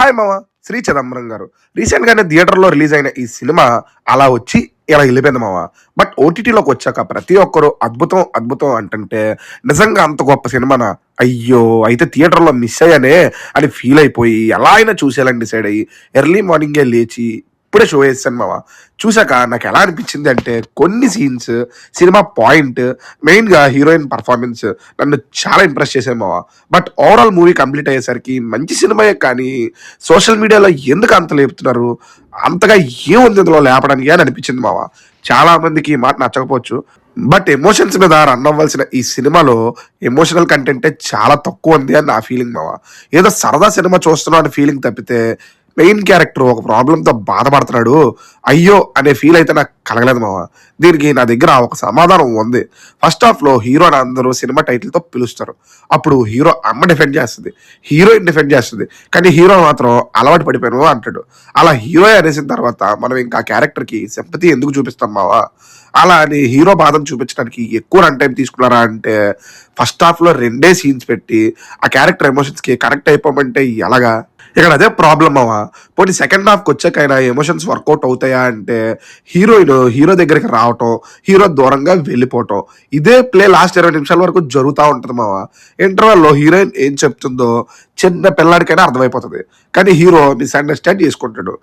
Hi మామ. శ్రీ చిదంబరం గారు recent గానే థియేటర్ లో రిలీజ్ అయిన ఈ సినిమా అలా వచ్చి ఇలా వెళ్ళిపోయింది మామ. బట్ ఓటీటీలోకి వచ్చాక ప్రతి ఒక్కరు అద్భుతం అద్భుతం అంటుంటే నిజంగా అంత గొప్ప సినిమానా, అయ్యో అయితే థియేటర్లో మిస్ అయ్యానే అని ఫీల్ అయిపోయి ఎలా అయినా చూసేయాలని డిసైడ్ అయ్యి ఎర్లీ మార్నింగే లేచి ఇప్పుడే షో వేసాను మామ. చూసాక నాకు ఎలా అనిపించింది అంటే కొన్ని సీన్స్, సినిమా పాయింట్, మెయిన్గా హీరోయిన్ పర్ఫార్మెన్స్ నన్ను చాలా ఇంప్రెస్ చేశాను మామ. బట్ ఓవరాల్ మూవీ కంప్లీట్ అయ్యేసరికి మంచి సినిమాయే కానీ సోషల్ మీడియాలో ఎందుకు అంత లేపుతున్నారు, అంతగా ఏముంది ఇందులో లేపడానికి అని అనిపించింది మావ. చాలా మందికి ఈ మాట నచ్చకపోవచ్చు. బట్ ఎమోషన్స్ మీద రన్ అవ్వాల్సిన ఈ సినిమాలో ఎమోషనల్ కంటెంటే చాలా తక్కువ ఉంది అని నా ఫీలింగ్ మావ. ఏదో సరదా సినిమా చూస్తున్నాం అనే ఫీలింగ్ తప్పితే మెయిన్ క్యారెక్టర్ ఒక ప్రాబ్లంతో బాధపడుతున్నాడు అయ్యో అనే ఫీల్ అయితే నాకు కలగలేదు మావ. దీనికి నా దగ్గర ఒక సమాధానం ఉంది. ఫస్ట్ హాఫ్ లో హీరోని అందరూ సినిమా టైటిల్ తో పిలుస్తారు. అప్పుడు హీరో అమ్మ డిఫెండ్ చేస్తుంది, హీరోయిన్ డిఫెండ్ చేస్తుంది, కానీ హీరో మాత్రం అలవాటు పడిపోయాను అంటాడు. అలా హీరో అనేసిన తర్వాత మనం ఇంకా క్యారెక్టర్ కి సింపతి ఎందుకు చూపిస్తాం మావా? అలా అని హీరో బాధను చూపించడానికి ఎక్కువ రన్ టైం తీసుకున్నారా అంటే ఫస్ట్ హాఫ్ లో 2 సీన్స్ పెట్టి ఆ క్యారెక్టర్ ఎమోషన్స్ కి కనెక్ట్ అయిపోమంటే ఎలాగా? ఇక్కడ అదే ప్రాబ్లం అవ్వ. పోనీ సెకండ్ హాఫ్కి వచ్చాకైనా ఎమోషన్స్ వర్కౌట్ అవుతాయా అంటే హీరోయిన్ హీరో దగ్గరికి రావటం, హీరో దూరంగా వెళ్ళిపోవటం, ఇదే ప్లే లాస్ట్ 20 నిమిషాల వరకు జరుగుతూ ఉంటుంది మావ. ఇంటర్వెల్లో హీరోయిన్ ఏం చెప్తుందో చిన్న పిల్లాడికైనా అర్థమైపోతుంది, కానీ హీరో మిస్అండర్స్టాండ్ చేసుకుంటాడు.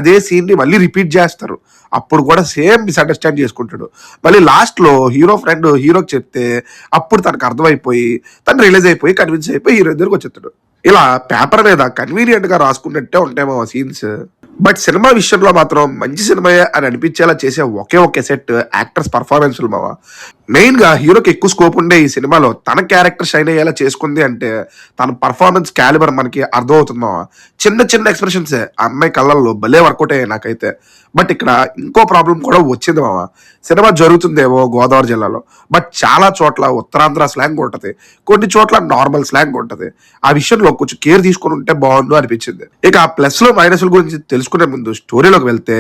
అదే సీన్ ని మళ్ళీ రిపీట్ చేస్తారు, అప్పుడు కూడా సేమ్ మిస్అండర్స్టాండ్ చేసుకుంటాడు. మళ్ళీ లాస్ట్ లో హీరో ఫ్రెండ్ హీరోకి చెప్తే అప్పుడు తనకు అర్థమైపోయి తను రిలీజ్ అయిపోయి కన్విన్స్ అయిపోయి హీరో దగ్గరకు వచ్చేస్తాడు. ఇలా పేపర్ మీద కన్వీనియంట్ గా రాసుకున్నట్టే ఉంటాయేమో సీన్స్. బట్ సినిమా విషయంలో మాత్రం మంచి సినిమాయే అని అనిపించేలా చేసే ఒకే ఒక సెట్ యాక్టర్స్ పర్ఫార్మెన్స్ మావా. మెయిన్ గా హీరోకి ఎక్కువ స్కోప్ ఉండే ఈ సినిమాలో తన క్యారెక్టర్ షైన్ అయ్యేలా చేసుకుంది అంటే తన పర్ఫార్మెన్స్ క్యాలిబర్ మనకి అర్థం అవుతుంది మావా. చిన్న చిన్న ఎక్స్ప్రెషన్స్ అమ్మాయి కళ్ళల్లో భలే వర్కౌట్ అయ్యాయి నాకైతే. బట్ ఇక్కడ ఇంకో ప్రాబ్లం కూడా వచ్చింది మావా. సినిమా జరుగుతుందేమో గోదావరి జిల్లాలో, బట్ చాలా చోట్ల ఉత్తరాంధ్ర స్లాంగ్ ఉంటది, కొన్ని చోట్ల నార్మల్ స్లాంగ్ ఉంటది. ఆ విషయంలో కొంచెం కేర్ తీసుకుని ఉంటే బాగుండు అనిపించింది. ఇక ప్లస్ లో మైనస్ల గురించి తెలుసుకునే ముందు స్టోరీలోకి వెళ్తే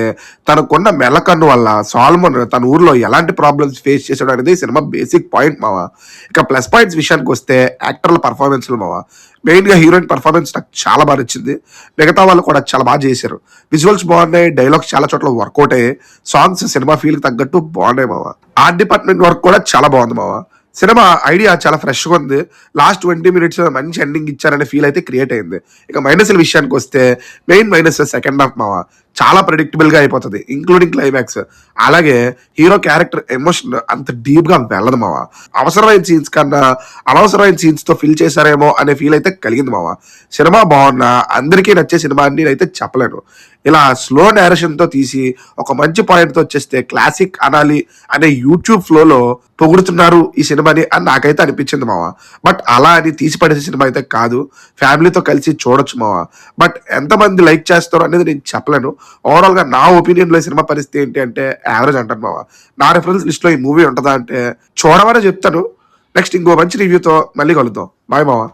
తనకున్న మెల్లకన్ను వల్ల సాల్మన్ తన ఊర్లో ఎలాంటి ప్రాబ్లమ్స్ ఫేస్ చేశాడు అనేది సినిమా బేసిక్ పాయింట్ మావా. ఇక ప్లస్ పాయింట్స్ విషయానికి వస్తే యాక్టర్ల పర్ఫార్మెన్స్ మావా. మెయిన్ గా హీరోయిన్ పర్ఫార్మెన్స్ నాకు చాలా బాగా నచ్చింది, మిగతా వాళ్ళు కూడా చాలా బాగా చేశారు. విజువల్స్ బాగున్నాయి, డైలాగ్స్ చాలా చోట్ల వర్కౌట్ అయ్యాయి, సాంగ్స్ సినిమా ఫీల్ కి తగ్గట్టు బాగున్నాయి మావా. ఆర్ట్ డిపార్ట్మెంట్ వర్క్ కూడా చాలా బాగుంది మావా. సినిమా ఐడియా చాలా ఫ్రెష్గా ఉంది, లాస్ట్ 20 minutes మంచి ఎండింగ్ ఇచ్చారనే ఫీల్ అయితే క్రియేట్ అయింది. ఇక మైనస్ల విషయానికి వస్తే మెయిన్ మైనస్ సెకండ్ హాఫ్ మావా చాలా ప్రెడిక్టబుల్ గా అయిపోతుంది, ఇంక్లూడింగ్ క్లైమాక్స్. అలాగే హీరో క్యారెక్టర్ ఎమోషన్ అంత డీప్ గా వెళ్ళదు మావా. అవసరమైన సీన్స్ కన్నా అనవసరమైన సీన్స్ తో ఫిల్ చేశారేమో అనే ఫీల్ అయితే కలిగింది మావా. సినిమా బాగున్నా అందరికీ నచ్చే సినిమా అని నేనైతే చెప్పలేను. ఇలా స్లో నేరేషన్ తో తీసి ఒక మంచి పాయింట్ తో వచ్చేస్తే క్లాసిక్ అనాలి అనే యూట్యూబ్ ఫ్లోలో పొగుడుతున్నారు ఈ సినిమాని అని నాకైతే అనిపించింది మావా. బట్ అలా అని తీసి పడేసే సినిమా అయితే కాదు, ఫ్యామిలీతో కలిసి చూడొచ్చు మావా. బట్ ఎంతమంది లైక్ చేస్తారో అనేది నేను చెప్పలేను. ఓవరాల్ గా నా ఒపీనియన్ లో సినిమా పరిస్థితి ఏంటి అంటే యావరేజ్ అంటాను మావా. నా రెఫరెన్స్ లిస్ట్ లో ఈ మూవీ ఉంటుందా అంటే చూడమనే చెప్తాను. నెక్స్ట్ ఇంకో మంచి రివ్యూతో మళ్ళీ కలుద్దాం. బాయ్ మావా.